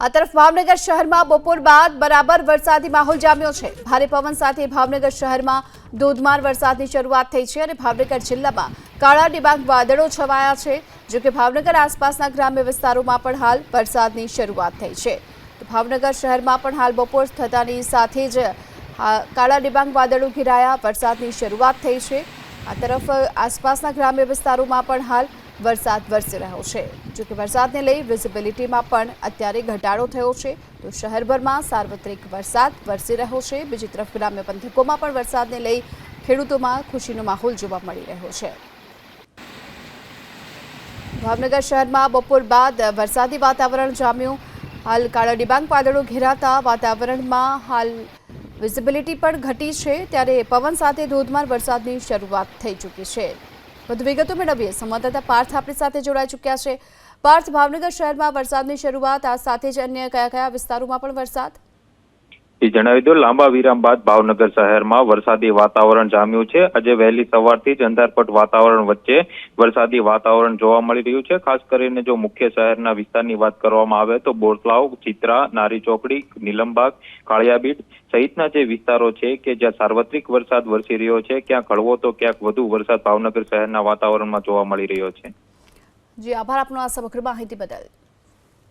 આ તરફ ભાવનગર શહેરમાં બપોર બાદ બરાબર વરસાદી માહોલ જામ્યો છે। ભારે પવન સાથે ભાવનગર શહેરમાં ધોધમાર વરસાદની શરૂઆત થઈ છે અને ભાવનગર જિલ્લામાં કાળા ડિબાંગ વાદળો છવાયા છે। જો કે ભાવનગર આસપાસના ગ્રામ્ય વિસ્તારોમાં પણ હાલ વરસાદની શરૂઆત થઈ છે। તો ભાવનગર શહેરમાં પણ હાલ બપોર થતાની સાથે જ કાળા ડિબાંગ વાદળો ઘેરાયા વરસાદની શરૂઆત થઈ છે। આ તરફ આસપાસના ગ્રામ્ય વિસ્તારોમાં પણ હાલ વરસાદ વરસી રહ્યો છે। જો કે વરસાદને લઈ વિઝિબિલિટીમાં પણ અત્યારે ઘટાડો થયો છે। તો શહેરભરમાં સાર્વત્રિક વરસાદ વરસી રહ્યો છે। બીજી તરફ ગ્રામ્ય પંથકોમાં પણ વરસાદને લઈ ખેડૂતોમાં ખુશીનો માહોલ જોવા મળી રહ્યો છે। ભાવનગર શહેરમાં બપોર બાદ વરસાદી વાતાવરણ જામ્યું। હાલ કાળા ડિબાંગ વાદળો ઘેરાતા વાતાવરણમાં હાલ વિઝિબિલિટી પણ ઘટી છે, ત્યારે પવન સાથે ધોધમાર વરસાદની શરૂઆત થઈ ચૂકી છે। વધુ વિગતો મેળવીએ સંવાદદાતા પાર્થ આપણી સાથે જોડાઈ ચૂક્યા છે। પાર્થ, ભાવનગર શહેરમાં વરસાદની શરૂઆત, આ સાથે જ અન્ય કયા કયા વિસ્તારોમાં પણ વરસાદ? જણાવી દો, લાંબા વિરામ બાદ ભાવનગર શહેરમાં વરસાદી વાતાવરણ જામ્યું છે। આજે વહેલી સવારથી જ અંધારપટ વાતાવરણ વચ્ચે વરસાદી વાતાવરણ જોવા મળી રહ્યું છે। ખાસ કરીને જો મુખ્ય શહેરના વિસ્તારની વાત કરવામાં આવે તો બોરતલાવ, ચિત્રા, નારી ચોકડી, નીલમબાગ, કાળિયાબીડ સહિતના જે વિસ્તારો છે કે જ્યાં સાર્વત્રિક વરસાદ વરસી રહ્યો છે, ક્યાંક હળવો તો ક્યાંક વધુ વરસાદ ભાવનગર શહેરના વાતાવરણમાં જોવા મળી રહ્યો છે। જી આભાર આપનો આ સમગ્ર માહિતી બદલ।